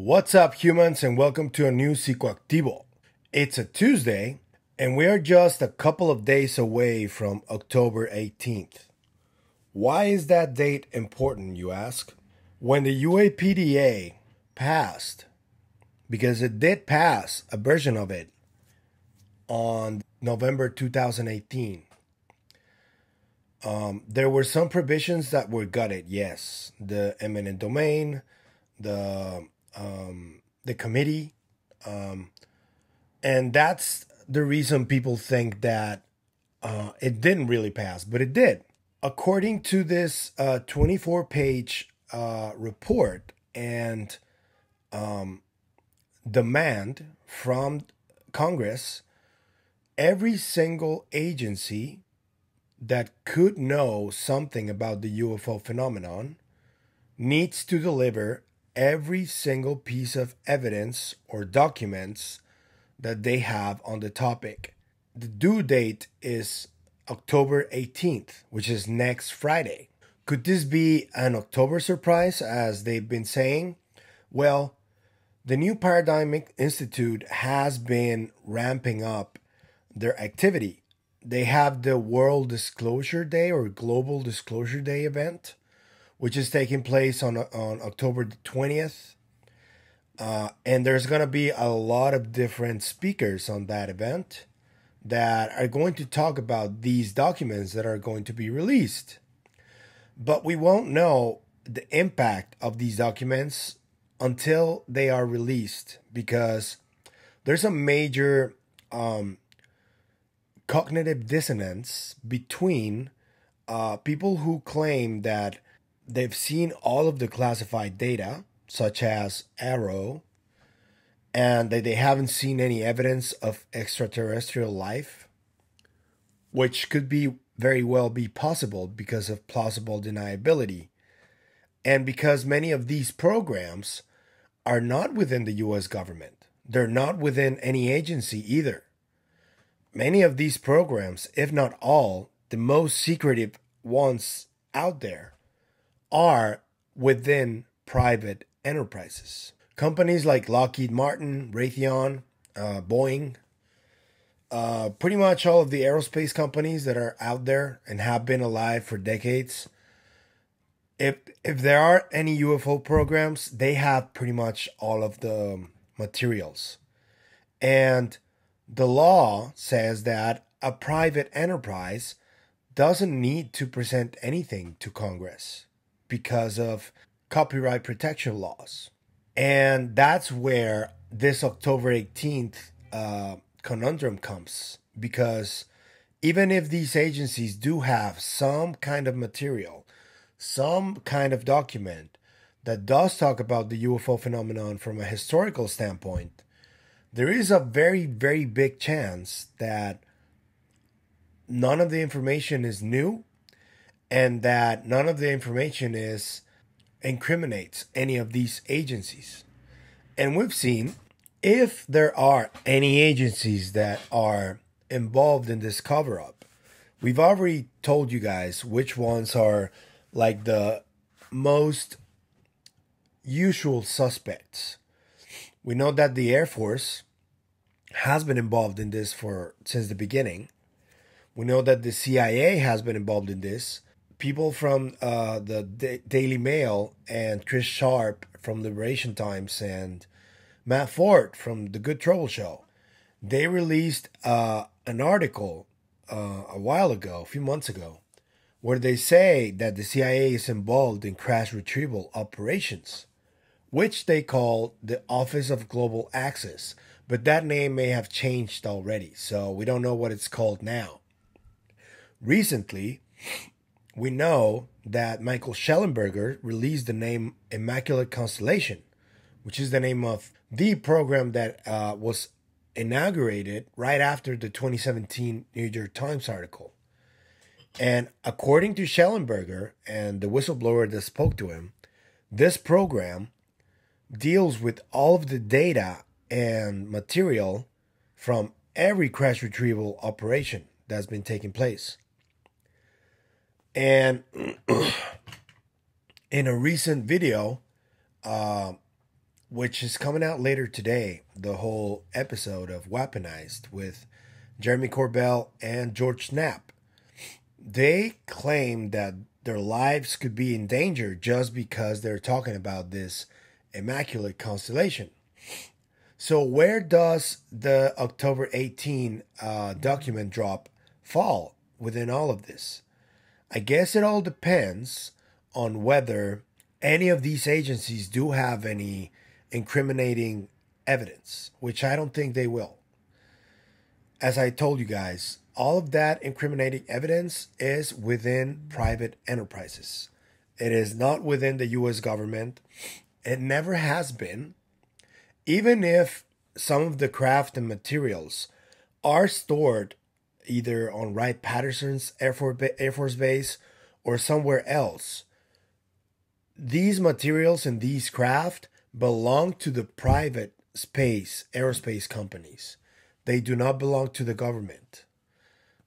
What's up, humans, and welcome to a new Psicoactivo. It's a Tuesday, and we are just a couple of days away from October 18th. Why is that date important, you ask? When the UAPDA passed, because it did pass a version of it on November 2018, there were some provisions that were gutted, yes. The eminent domain, the committee, and that's the reason people think that it didn't really pass, but it did. According to this 24-page report and demand from Congress, every single agency that could know something about the UFO phenomenon needs to deliver every single piece of evidence or documents that they have on the topic. The due date is October 18th, which is next Friday. Could this be an October surprise, as they've been saying? Well, the New Paradigm Institute has been ramping up their activity. They have the World Disclosure Day or Global Disclosure Day event, which is taking place on October the 20th. And there's going to be a lot of different speakers on that event that are going to talk about these documents that are going to be released. But we won't know the impact of these documents until they are released, because there's a major cognitive dissonance between people who claim that they've seen all of the classified data, such as Arrow, and that they haven't seen any evidence of extraterrestrial life, which could be very well be possible because of plausible deniability, and because many of these programs are not within the U.S. government. They're not within any agency either. Many of these programs, if not all, the most secretive ones out there, are within private enterprises. Companies like Lockheed Martin, Raytheon, Boeing, pretty much all of the aerospace companies that are out there and have been alive for decades. If there are any UFO programs, they have pretty much all of the materials. And the law says that a private enterprise doesn't need to present anything to Congress because of copyright protection laws. And that's where this October 18th conundrum comes, because even if these agencies do have some kind of material, some kind of document that does talk about the UFO phenomenon from a historical standpoint, there is a very, very big chance that none of the information is new and that none of the information incriminates any of these agencies. And we've seen, if there are any agencies that are involved in this cover-up, we've already told you guys which ones are like the most usual suspects. We know that the Air Force has been involved in this since the beginning. We know that the CIA has been involved in this. People from the Daily Mail and Chris Sharp from Liberation Times and Matt Ford from The Good Trouble Show, they released an article a while ago, a few months ago, where they say that the CIA is involved in crash retrieval operations, which they call the Office of Global Access. But that name may have changed already, so we don't know what it's called now. Recently, we know that Michael Schellenberger released the name Immaculate Constellation, which is the name of the program that was inaugurated right after the 2017 New York Times article. And according to Schellenberger and the whistleblower that spoke to him, this program deals with all of the data and material from every crash retrieval operation that's been taking place. And in a recent video, which is coming out later today, the whole episode of Weaponized with Jeremy Corbell and George Knapp. They claim that their lives could be in danger just because they're talking about this immaculate constellation. So where does the October 18 document drop fall within all of this? I guess it all depends on whether any of these agencies do have any incriminating evidence, which I don't think they will. As I told you guys, all of that incriminating evidence is within private enterprises. It is not within the US government. It never has been. Even if some of the craft and materials are stored either on Wright-Patterson's Air Force Base or somewhere else, these materials and these craft belong to the private aerospace companies. They do not belong to the government.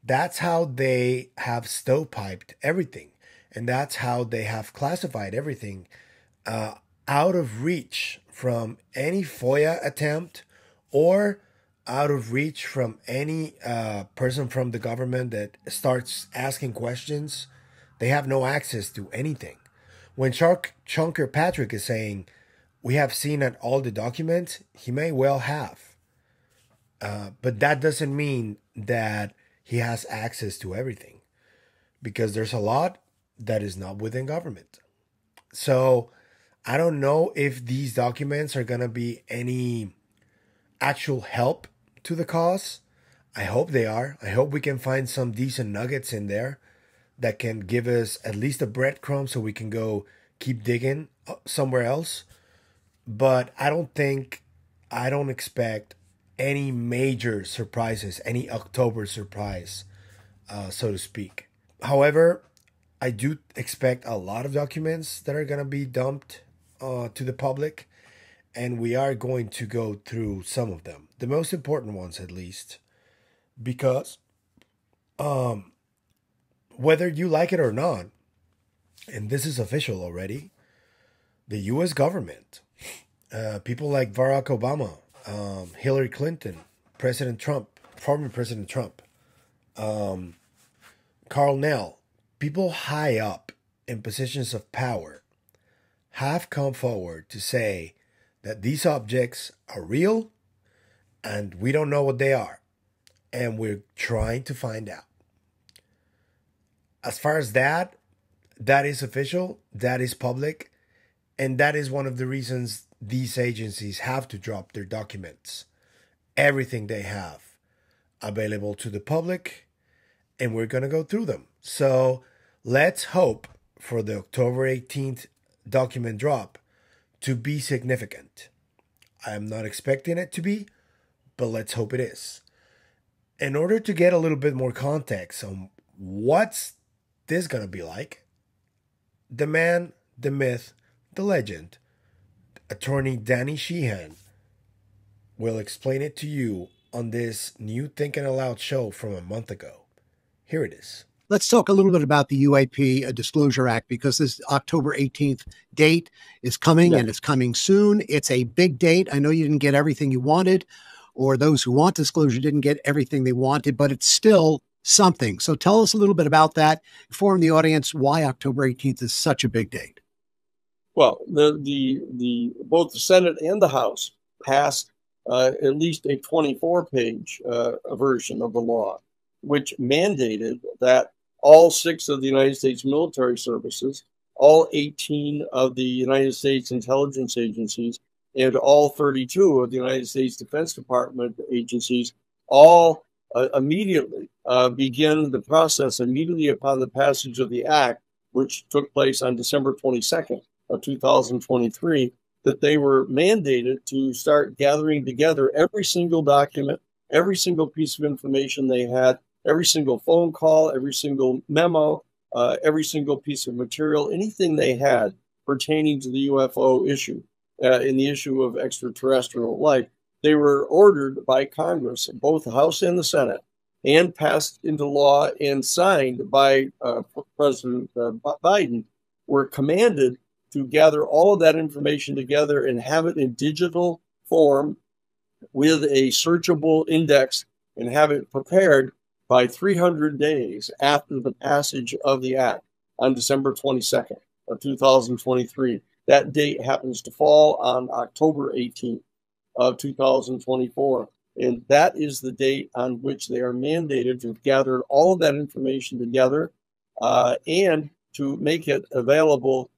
That's how they have stovepiped everything. And that's how they have classified everything out of reach from any FOIA attempt or out of reach from any person from the government that starts asking questions. They have no access to anything. When Chunker Patrick is saying, we have seen at all the documents, he may well have. But that doesn't mean that he has access to everything, because there's a lot that is not within government. So I don't know if these documents are going to be any actual help to the cause. I hope they are. I hope we can find some decent nuggets in there that can give us at least a breadcrumb so we can go keep digging somewhere else. But I don't expect any major surprises, any October surprise, so to speak. However, I do expect a lot of documents that are going to be dumped to the public, and we are going to go through some of them, the most important ones at least, because whether you like it or not, and this is official already, the U.S. government, people like Barack Obama, Hillary Clinton, President Trump, former President Trump, Carl Nell, people high up in positions of power have come forward to say that these objects are real and we don't know what they are, and we're trying to find out. As far as that is official, that is public, and that is one of the reasons these agencies have to drop their documents. Everything they have available to the public, and we're going to go through them. So let's hope for the October 18th document drop to be significant. I'm not expecting it to be, but let's hope it is. In order to get a little bit more context on what's this going to be like, the man, the myth, the legend, attorney Daniel Sheehan will explain it to you on this new Thinking Aloud show from a month ago. Here it is. Let's talk a little bit about the UAP Disclosure Act, because this October 18th date is coming, and it's coming soon. It's a big date. I know you didn't get everything you wanted, or those who want disclosure didn't get everything they wanted, but it's still something. So tell us a little bit about that. Inform the audience why October 18th is such a big date. Well, both the Senate and the House passed at least a 24-page version of the law, which mandated that all 6 of the United States military services, all 18 of the United States intelligence agencies, and all 32 of the United States Defense Department agencies all immediately begin the process immediately upon the passage of the act, which took place on December 22nd of 2023, that they were mandated to start gathering together every single document, every single piece of information they had, every single phone call, every single memo, every single piece of material, anything they had pertaining to the UFO issue, in the issue of extraterrestrial life. They were ordered by Congress, both the House and the Senate, and passed into law and signed by President Biden, were commanded to gather all of that information together and have it in digital form with a searchable index and have it prepared by 300 days after the passage of the act on December 22nd of 2023. That date happens to fall on October 18th of 2024. And that is the date on which they are mandated to gather all of that information together and to make it available.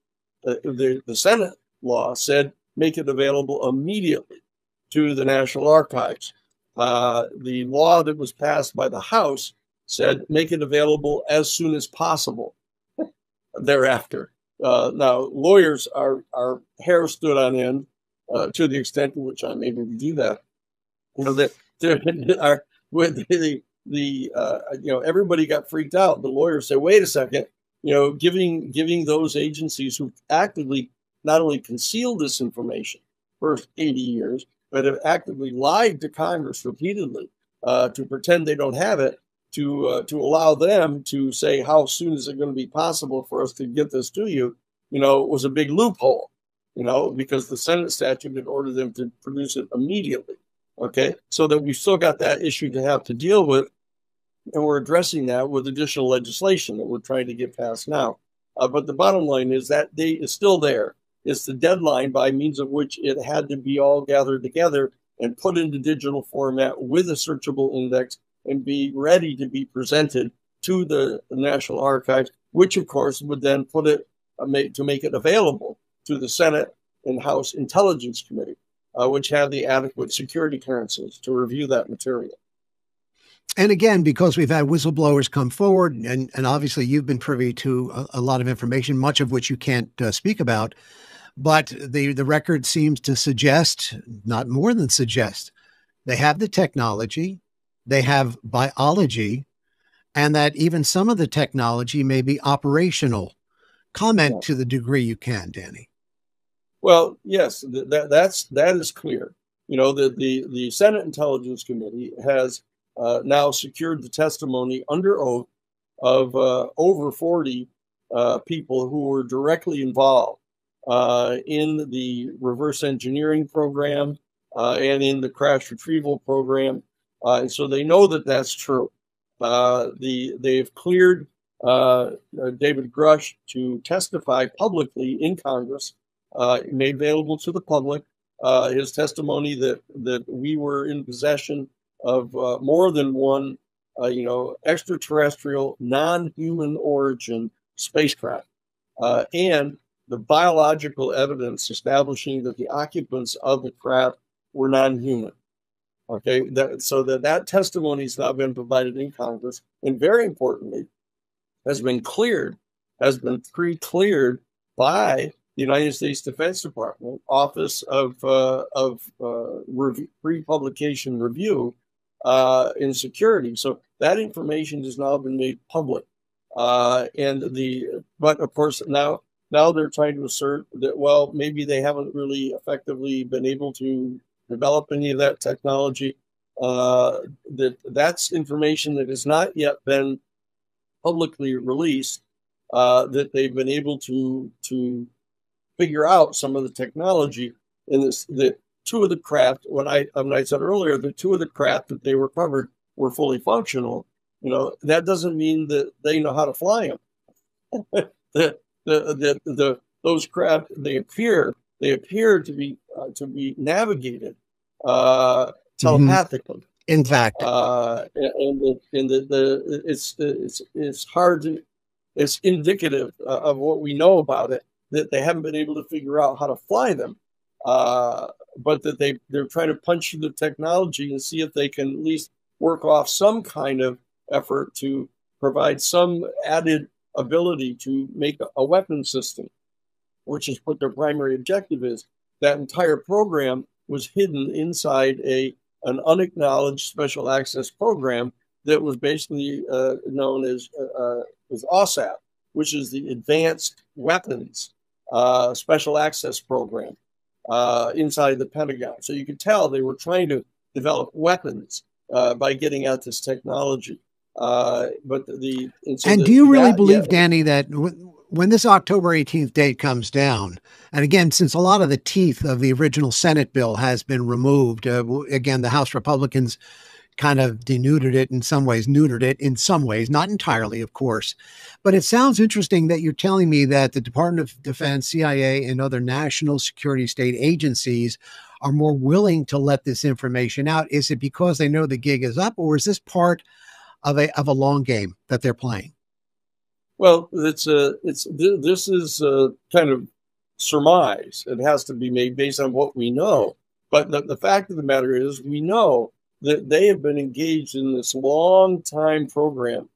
The Senate law said make it available immediately to the National Archives. The law that was passed by the House said make it available as soon as possible thereafter. Now, lawyers, our hair stood on end to the extent to which I'm able to do that. You know, that there are with everybody got freaked out. The lawyers say, wait a second, giving those agencies who actively not only concealed this information for 80 years, but have actively lied to Congress repeatedly to pretend they don't have it, to allow them to say how soon is it going to be possible for us to get this to you, was a big loophole, because the Senate statute had ordered them to produce it immediately. Okay, so that we've still got that issue to have to deal with, and we're addressing that with additional legislation that we're trying to get passed now. But the bottom line is that date is still there. It's the deadline by means of which it had to be all gathered together and put into digital format with a searchable index and be ready to be presented to the National Archives, which of course would then put it to make it available to the Senate and House Intelligence Committee, which have the adequate security clearances to review that material. And again, because we've had whistleblowers come forward, and obviously you've been privy to a lot of information, much of which you can't speak about, but the record seems to suggest, not more than suggest, they have the technology, they have biology, and that even some of the technology may be operational. Comment to the degree you can, Danny. Well, yes, that is clear. The Senate Intelligence Committee has now secured the testimony under oath of over 40 people who were directly involved in the reverse engineering program and in the crash retrieval program. And so they know that that's true. They've cleared David Grush to testify publicly in Congress, made available to the public, his testimony that we were in possession of more than one, extraterrestrial, non-human origin spacecraft, and the biological evidence establishing that the occupants of the craft were non-human. Okay, so that testimony has now been provided in Congress, and very importantly, has been pre-cleared by the United States Defense Department Office of Pre-Publication Review in Security. So that information has now been made public, but of course now they're trying to assert that maybe they haven't really effectively been able to develop any of that technology. That's information that has not yet been publicly released. That they've been able to figure out some of the technology in this. The two of the craft, when I said earlier, the two of the craft that they recovered were fully functional. That doesn't mean that they know how to fly them. Those craft, they appear to be navigated telepathically. In fact, it's hard to. It's indicative of what we know about it, that they haven't been able to figure out how to fly them, but that they're trying to punch through the technology and see if they can at least work off some kind of effort to provide some added ability to make a weapon system, which is what their primary objective is. That entire program was hidden inside an unacknowledged special access program that was basically known as OSAP, which is the Advanced Weapons Special Access Program inside the Pentagon. So you could tell they were trying to develop weapons by getting at this technology. Do you really believe, Danny, that when this October 18th date comes down, and again, since a lot of the teeth of the original Senate bill has been removed, again, the House Republicans kind of denuded it in some ways, neutered it in some ways, not entirely, of course. But it sounds interesting that you're telling me that the Department of Defense, CIA, and other national security state agencies are more willing to let this information out. Is it because they know the gig is up, or is this part of a long game that they're playing? Well, this is kind of surmise. It has to be made based on what we know. But the fact of the matter is, we know that they have been engaged in this long time program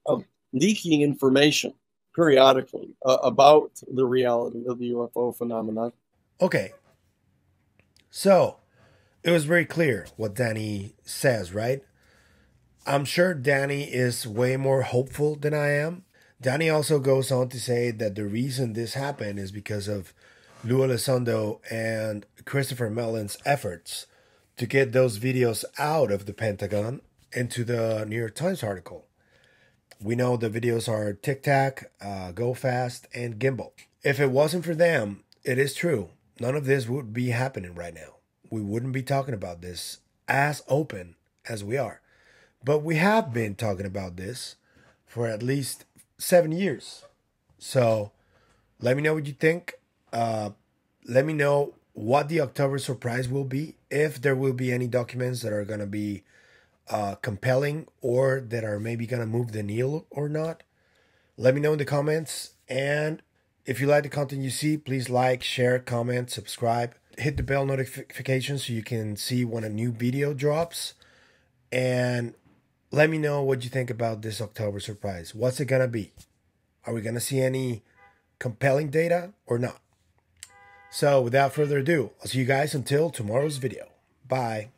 of leaking information periodically about the reality of the UFO phenomenon. Okay. So it was very clear what Danny says, right? I'm sure Danny is way more hopeful than I am. Danny also goes on to say that the reason this happened is because of Lou Elizondo and Christopher Mellon's efforts to get those videos out of the Pentagon into the New York Times article. We know the videos are Tic Tac, Go Fast, and Gimbal. If it wasn't for them, it is true, none of this would be happening right now. We wouldn't be talking about this as open as we are. But we have been talking about this for at least 7 years. So let me know what you think. Let me know what the October surprise will be, if there will be any documents that are going to be compelling or that are maybe going to move the needle or not. Let me know in the comments. And if you like the content you see, please like, share, comment, subscribe. Hit the bell notification so you can see when a new video drops. And let me know what you think about this October surprise. What's it going to be? Are we going to see any compelling data or not? So without further ado, I'll see you guys until tomorrow's video. Bye.